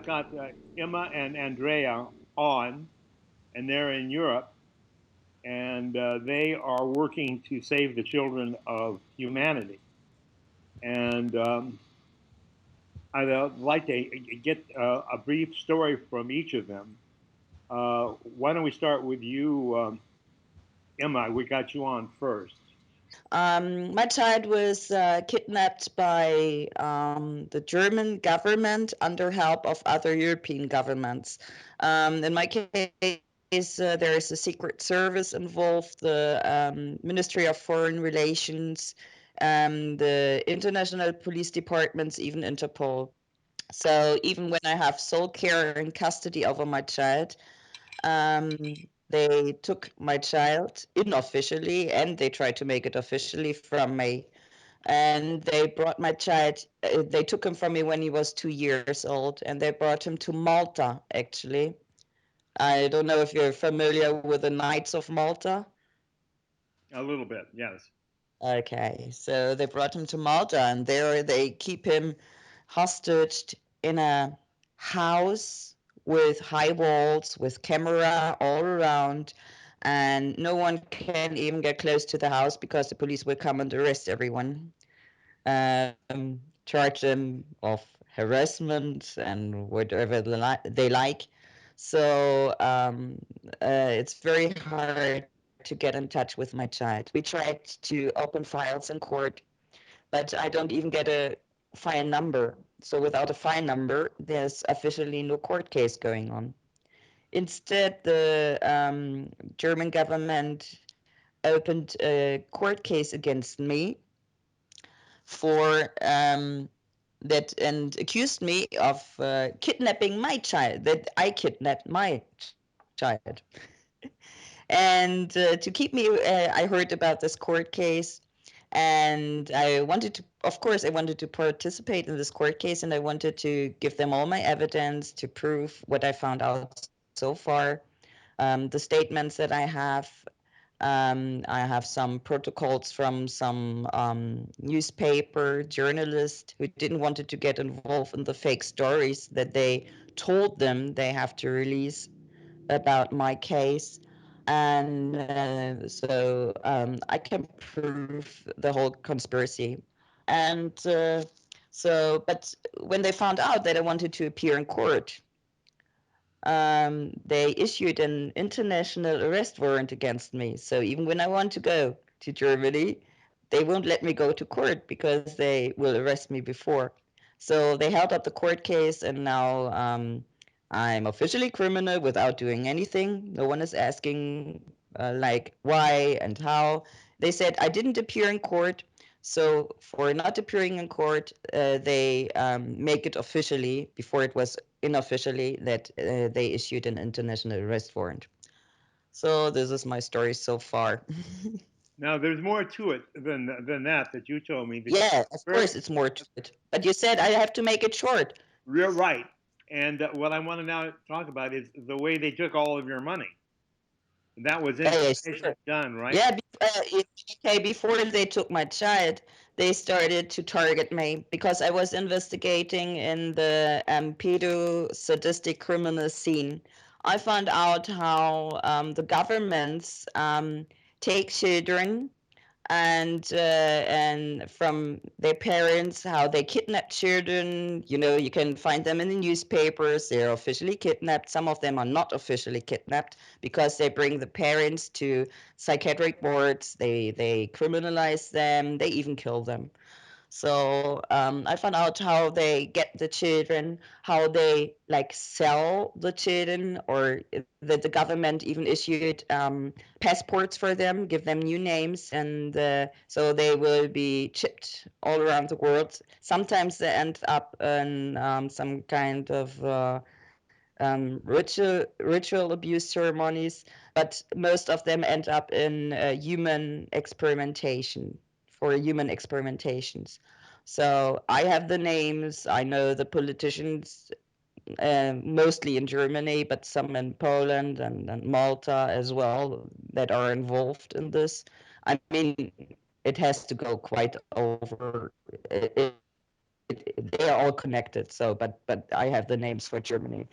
got Emma and Andrea on, and they're in Europe, and they are working to save the children of humanity. And I'd like to get a brief story from each of them. Why don't we start with you, Emma? We got you on first. My child was kidnapped by the German government under help of other European governments. In my case, there is a secret service involved, the Ministry of Foreign Relations, the international police departments, even Interpol. So even when I have sole care and custody over my child, they took my child unofficially and they tried to make it officially from me. And they brought my child, they took him from me when he was 2 years old and they brought him to Malta, actually. I don't know if you're familiar with the Knights of Malta. A little bit, yes. Okay, so they brought him to Malta and there they keep him hostage in a house with high walls, with camera all around, and no one can even get close to the house because the police will come and arrest everyone, charge them of harassment and whatever they like. So it's very hard to get in touch with my child. We tried to open files in court, but I don't even get a file number. So without a file number, there's officially no court case going on. Instead, the German government opened a court case against me for that and accused me of kidnapping my child, that I kidnapped my child. And to keep me, I heard about this court case, and I wanted to, of course, I wanted to participate in this court case, and I wanted to give them all my evidence to prove what I found out so far. The statements that I have, I have some protocols from some newspaper journalist who didn't want to get involved in the fake stories that they told them they have to release about my case. And I can prove the whole conspiracy. And but when they found out that I wanted to appear in court, they issued an international arrest warrant against me. So even when I want to go to Germany, they won't let me go to court because they will arrest me before. So they held up the court case, and now I'm officially criminal without doing anything. No one is asking like why and how. They said I didn't appear in court. So for not appearing in court, they make it officially before it was unofficially that they issued an international arrest warrant. So this is my story so far. Now, there's more to it than that you told me. That Yeah, of very, course it's more to it. But you said I have to make it short. you're right. And what I want to now talk about is the way they took all of your money. That was Yeah, information sure. done, right? Yeah, okay, before they took my child, they started to target me because I was investigating in the pedo sadistic criminal scene. I found out how the governments take children and from their parents, how they kidnap children. You know, you can find them in the newspapers. They're officially kidnapped. Some of them are not officially kidnapped because they bring the parents to psychiatric wards. They criminalize them. They even kill them. So I found out how they get the children, how they like sell the children, or that the government even issued passports for them, give them new names, and so they will be chipped all around the world. Sometimes they end up in some kind of ritual abuse ceremonies, but most of them end up in human experimentation for human experimentations. So I have the names. I know the politicians, mostly in Germany, but some in Poland and Malta as well that are involved in this. I mean, it has to go quite over. It has to go they are all connected. So, but I have the names for Germany,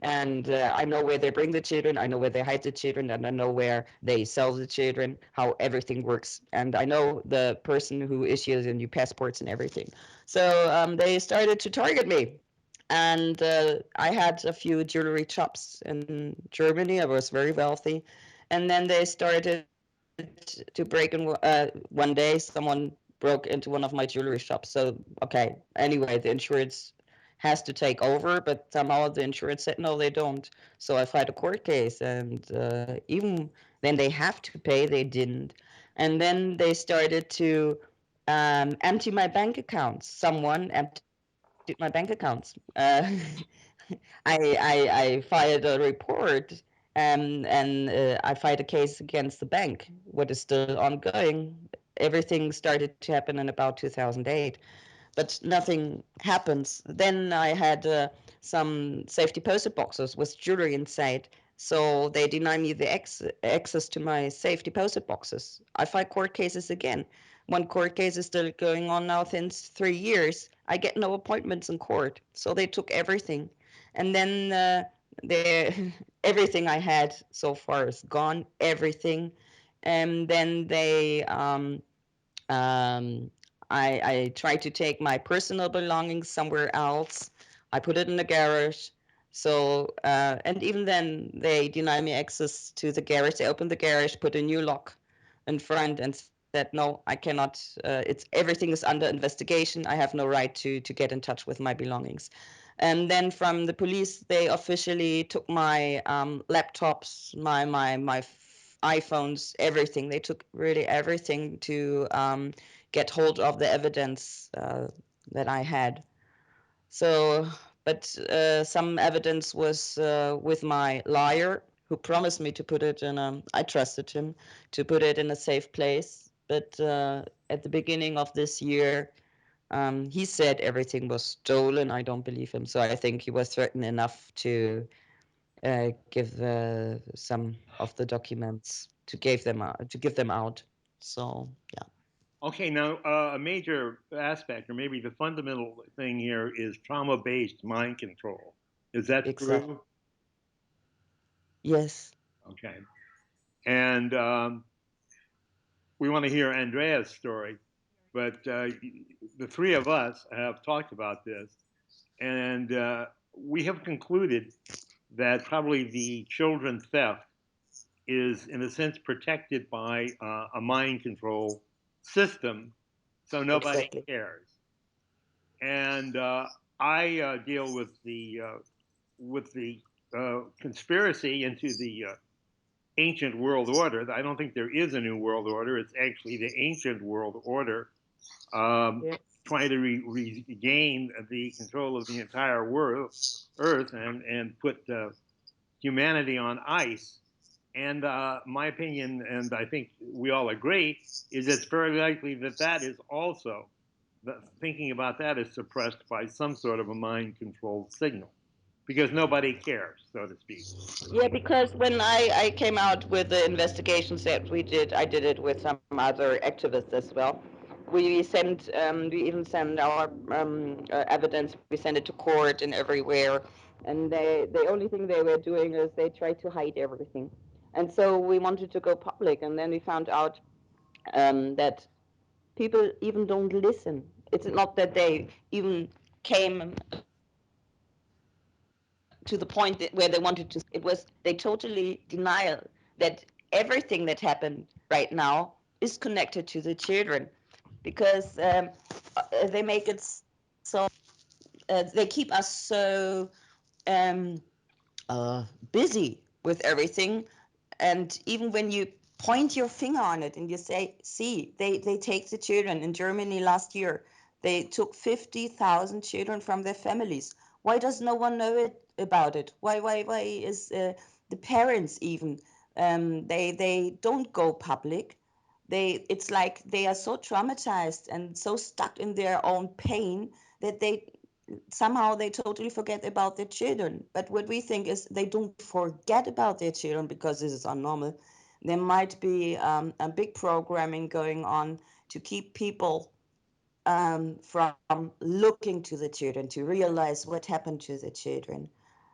and I know where they bring the children. I know where they hide the children, and I know where they sell the children. How everything works, and I know the person who issues the new passports and everything. So they started to target me. And I had a few jewelry shops in Germany. I was very wealthy, and then they started to break in. One day, someone broke into one of my jewelry shops. So okay, anyway, the insurance has to take over, but somehow the insurance said no, they don't. So I filed a court case, and even then they have to pay, they didn't. And then they started to empty my bank accounts. Someone emptied my bank accounts. I filed a report, and I filed a case against the bank. What is still ongoing? Everything started to happen in about 2008, but nothing happens. Then I had some safety posted boxes with jewelry inside, so they deny me the access to my safety posted boxes. I filed court cases again. One court case is still going on now since 3 years. I get no appointments in court, so they took everything. And then everything I had so far is gone, everything. And then um, I tried to take my personal belongings somewhere else. I put it in the garage. So, and even then, they deny me access to the garage. They opened the garage, put a new lock in front, and said, "No, I cannot. It's everything is under investigation. I have no right to get in touch with my belongings." And then from the police, they officially took my laptops, my iPhones, everything. They took really everything to get hold of the evidence that I had. So, but some evidence was with my lawyer, who promised me to put it in a. I trusted him to put it in a safe place. But at the beginning of this year, he said everything was stolen. I don't believe him. So I think he was threatened enough to give some of the documents to give them out. So yeah, Okay, now a major aspect, or maybe the fundamental thing here, is trauma-based mind control. Is that exactly. true? Yes, Okay. And we want to hear Andrea's story, but the three of us have talked about this, and we have concluded that probably the children theft is, in a sense, protected by a mind control system, so nobody exactly. cares. And I deal with the conspiracy into the ancient world order. I don't think there is a new world order. It's actually the ancient world order, um, Yes. trying to regain the control of the entire world, Earth, and put humanity on ice. And my opinion, and I think we all agree, is it's very likely that that is also, the thinking about that is suppressed by some sort of a mind controlled signal because nobody cares, so to speak. Yeah, because when I came out with the investigations that we did, I did it with some other activists as well. We even sent our evidence. We sent it to court and everywhere, and the only thing they were doing is they tried to hide everything. And so we wanted to go public, and then we found out that people even don't listen. It's not that they even came to the point where they wanted to speak. It was they totally denial that everything that happened right now is connected to the children, because they make it so they keep us so um, busy with everything. And even when you point your finger on it and you say, see, they take the children. In Germany last year, they took 50,000 children from their families. Why does no one know about it? Why is the parents even, they don't go public. It's like they are so traumatized and so stuck in their own pain that they somehow they totally forget about their children. But what we think is they don't forget about their children because this is unnormal. There might be a big programming going on to keep people from looking to the children to realize what happened to the children,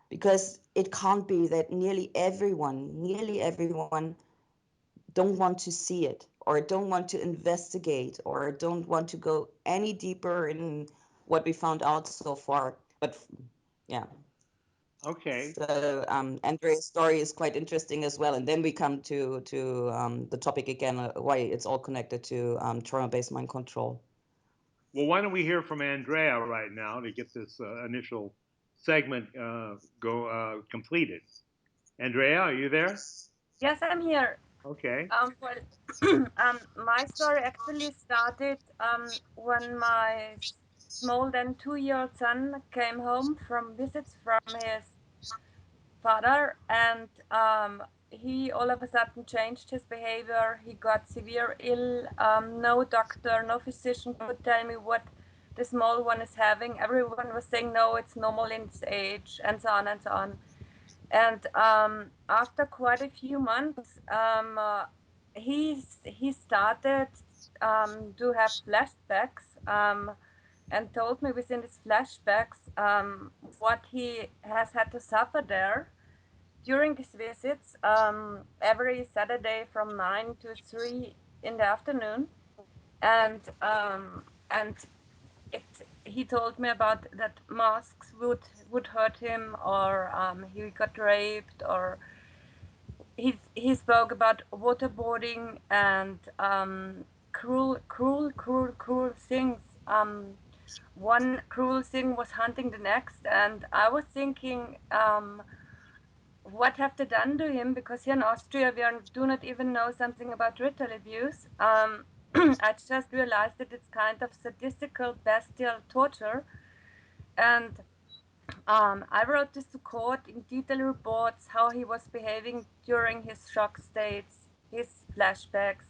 because it can't be that nearly everyone don't want to see it or don't want to investigate or don't want to go any deeper in what we found out so far. But yeah, Okay. so Andrea's story is quite interesting as well, and then we come to the topic again, why it's all connected to trauma-based mind control. Well, why don't we hear from Andrea right now to get this initial segment go completed? Andrea, are you there? Yes, I'm here. Okay. My story actually started when my small then 2 year old son came home from visits from his father, and he all of a sudden changed his behavior. He got severe ill. No doctor, no physician could tell me what the small one is having. Everyone was saying no, it's normal in its age, and so on and so on. And after quite a few months, he started to have flashbacks, and told me within these flashbacks what he has had to suffer there during these visits, every Saturday from 9 to 3 in the afternoon. And it, he told me about that masks would hurt him, or he got raped, or he spoke about waterboarding and cruel things. One cruel thing was hunting the next, and I was thinking, what have they done to him? Because here in Austria, do not even know something about ritual abuse. I just realized that it's kind of sadistical, bestial torture. And I wrote this to court in detail reports how he was behaving during his shock states, his flashbacks.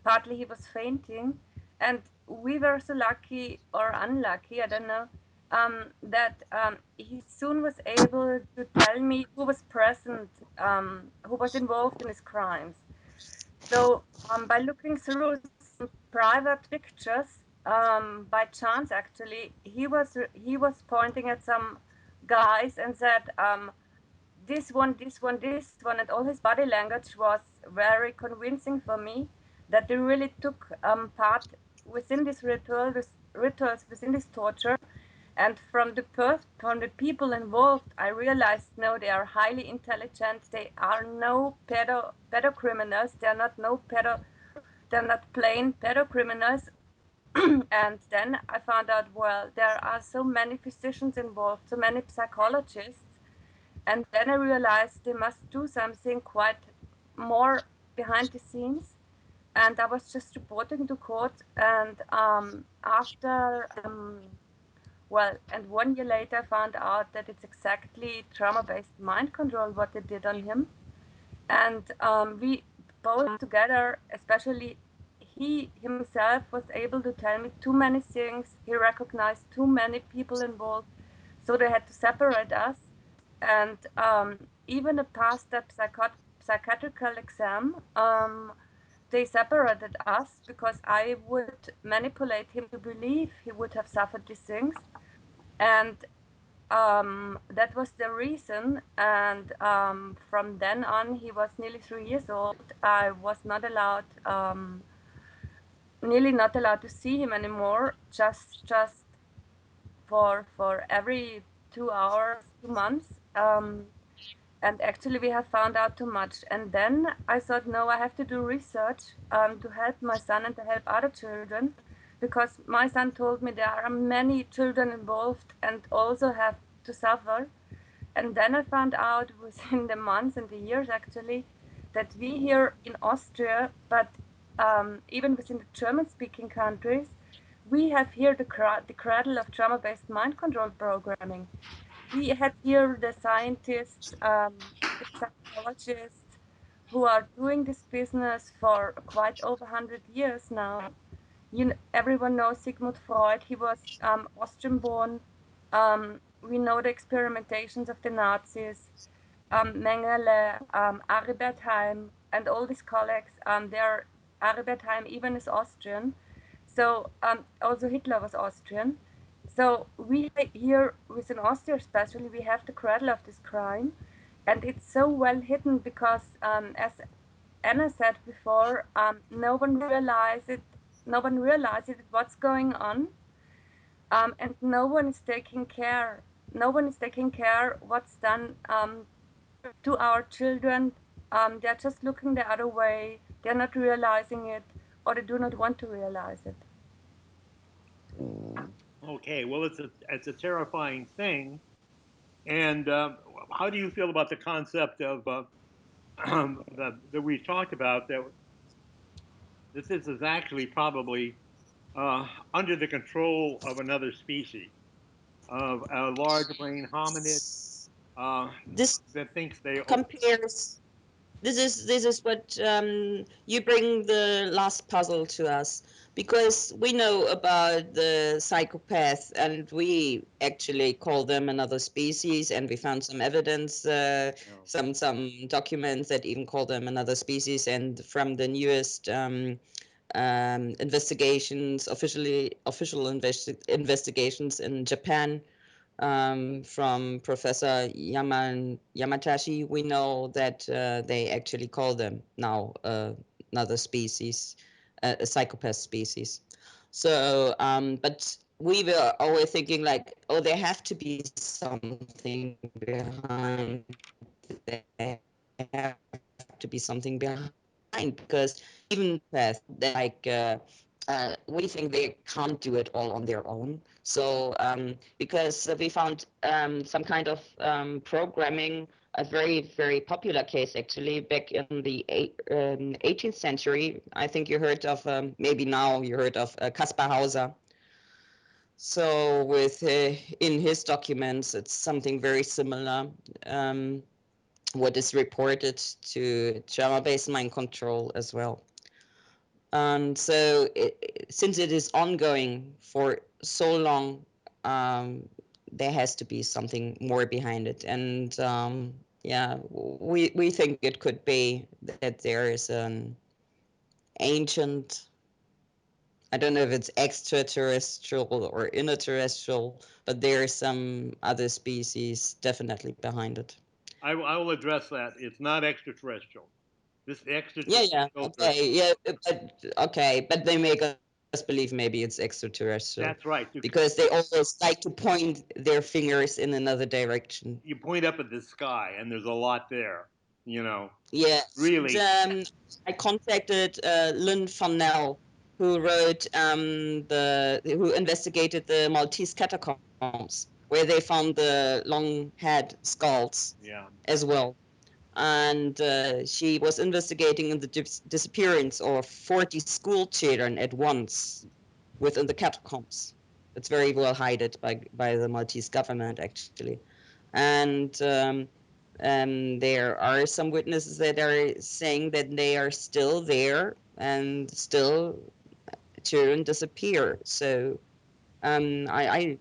Partly he was fainting, and we were so lucky or unlucky, I don't know, that he soon was able to tell me who was present, who was involved in his crimes. So by looking through some private pictures, by chance actually, he was pointing at some guys and said, this one, this one, this one, and all his body language was very convincing for me that they really took part within this rituals within this torture. And from the people involved, I realized no, they are highly intelligent. They are no pedo criminals. They are not no pedo. They're not plain pedo criminals. And then I found out, well, there are so many physicians involved, so many psychologists, and then I realized they must do something quite more behind the scenes. And I was just reporting to court. And after, well, and 1 year later, I found out that it's exactly trauma based mind control what they did on him. And we both together, especially he himself, was able to tell me too many things. He recognized too many people involved, so they had to separate us. And even past the psychiatrical exam, they separated us because I would manipulate him to believe he would have suffered these things. And that was the reason. And from then on, he was nearly 3 years old. I was not allowed, nearly not allowed to see him anymore. Just for every 2 hours, 2 months. And actually, we have found out too much. And then I thought, no, I have to do research to help my son and to help other children, because my son told me there are many children involved and also have to suffer. And then I found out within the months and the years actually that we here in Austria, but even within the German-speaking countries, we have here the cradle of trauma-based mind control programming. We had here the scientists, the psychologists who are doing this business for quite over 100 years now. Everyone knows Sigmund Freud. He was Austrian born. We know the experimentations of the Nazis, Mengele, Aribert Heim, and all these colleagues. Aribert Heim even is Austrian. So also Hitler was Austrian. So we here within Austria especially we have the cradle of this crime, and it's so well hidden because as Anna said before, no one realized it. No one realized it, what's going on, and no one is taking care. No one is taking care what's done to our children. They're just looking the other way. They're not realizing it, or they do not want to realize it. Okay, well, it's a terrifying thing. And how do you feel about the concept of that we've talked about, that this is actually probably under the control of another species, of a large brain hominid uh, This that thinks they own. compares. This is what you bring the last puzzle to us, because we know about the psychopath and we actually call them another species, and we found some evidence, some documents that even call them another species, and from the newest investigations, investigations in Japan, from Professor Yamatashi, we know that they actually call them now another species, a psychopath species. So, but we were always thinking like, oh, there have to be something behind. There have to be something behind, because even psychopaths, we think they can't do it all on their own. So because we found some kind of programming, a very popular case actually back in the 18th century. I think you heard of, maybe now you heard of Caspar Hauser. So with in his documents, it's something very similar. Um, what is reported to trauma-based mind control as well. And so since it is ongoing for so long, there has to be something more behind it. And yeah, we think it could be that there is an ancient, I don't know if it's extraterrestrial or interterrestrial, but there is some other species definitely behind it. I will address that. It's not extraterrestrial. This Yeah, extraterrestrial. okay, yeah, but okay, but they make us believe maybe it's extraterrestrial, That's right. because they always like to point their fingers in another direction. You point up at the sky, and there's a lot there. You know, Yeah, and really. I contacted Lynn Farnell, who wrote who investigated the Maltese catacombs, where they found the long-haired skulls Yeah. as well. And she was investigating the disappearance of 40 school children at once within the catacombs. It's very well hidden by the Maltese government, actually. And there are some witnesses that are saying that they are still there and still children disappear. So I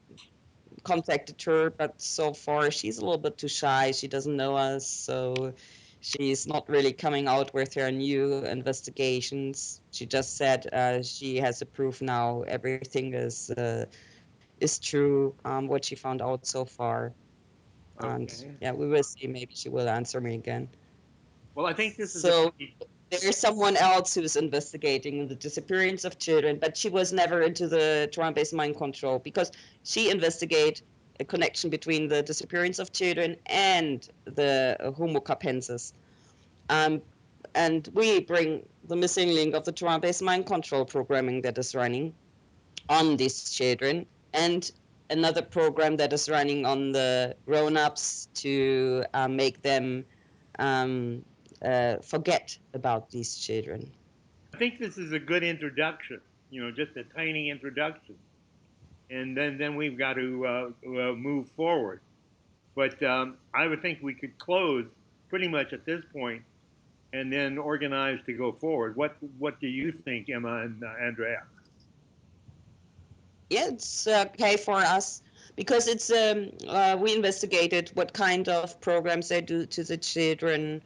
contacted her, but so far she's a little bit too shy. She doesn't know us, so she's not really coming out with her new investigations. She just said she has a proof now. Everything is true. What she found out so far, and Okay. yeah, we will see. Maybe she will answer me again. Well, I think this is a So pretty. there's someone else who's investigating the disappearance of children, but she was never into the trauma-based mind control, because she investigate a connection between the disappearance of children and the Homo capensis. Um, and we bring the missing link of the trauma-based mind control programming that is running on these children, and another program that is running on the grown-ups to make them um, forget about these children. I think this is a good introduction. Just a tiny introduction, and then we've got to move forward. But I would think we could close pretty much at this point, and then organize to go forward. What do you think, Emma and Andrea? Yeah, it's okay for us, because it's we investigated what kind of programs they do to the children,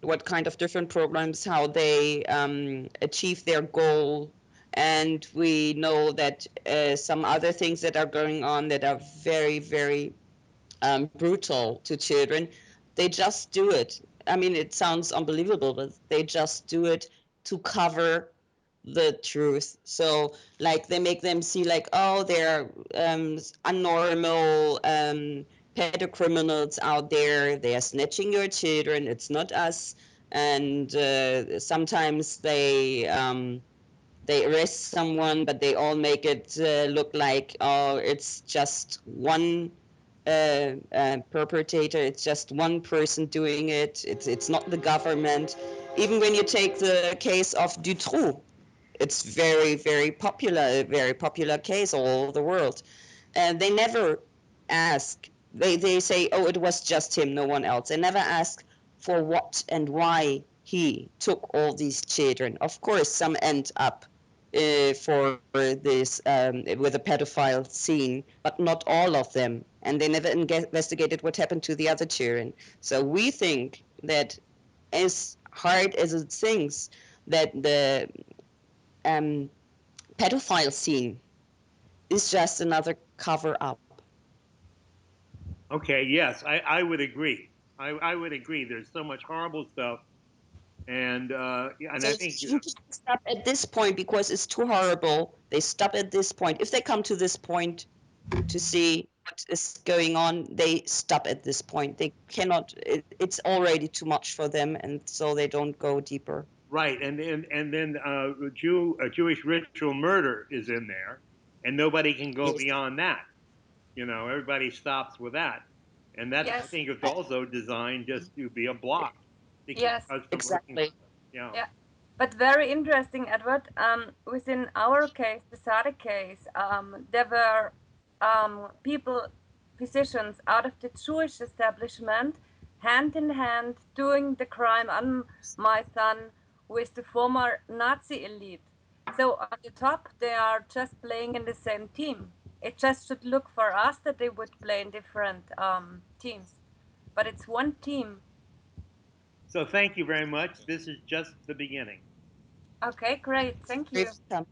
what kind of different programs, how they achieve their goal, and we know that some other things that are going on that are very, very brutal to children. They just do it. I mean, it sounds unbelievable, but they just do it to cover the truth. So, like, they make them see like, oh, they're unnormal pedocriminals out there. They are snatching your children. It's not us. And sometimes they arrest someone, but they all make it look like, oh, it's just one perpetrator. It's just one person doing it. It's not the government. Even when you take the case of Dutroux, it's very, very popular, a very popular case all over the world. And they never ask. They say, oh, it was just him, no one else. They never ask for what and why he took all these children. Of course, some end up for this with a pedophile scene, but not all of them. And they never investigated what happened to the other children. So we think that as hard as it seems, that the um, pedophile scene is just another cover up. Okay, yes, I would agree. I would agree. There's so much horrible stuff, and So I they think shouldn't stop at this point because it's too horrible. They stop at this point. If they come to this point to see what is going on, they stop at this point. They cannot. It's already too much for them, and so they don't go deeper. right, and then Jewish ritual murder is in there, and nobody can go Yes, beyond that. Everybody stops with that, and that I Yes, think is also designed just to be a block to keep yes, us from looking. exactly. Yeah, yeah. But very interesting, Edward. Within our case, the Sadegh case, there were people, physicians out of the Jewish establishment, hand in hand, doing the crime on my son with the former Nazi elite. So on the top, they are just playing in the same team. It just should look for us that they would play in different teams, but it's one team. so thank you very much. This is just the beginning. Okay, great. Thank Very you. welcome.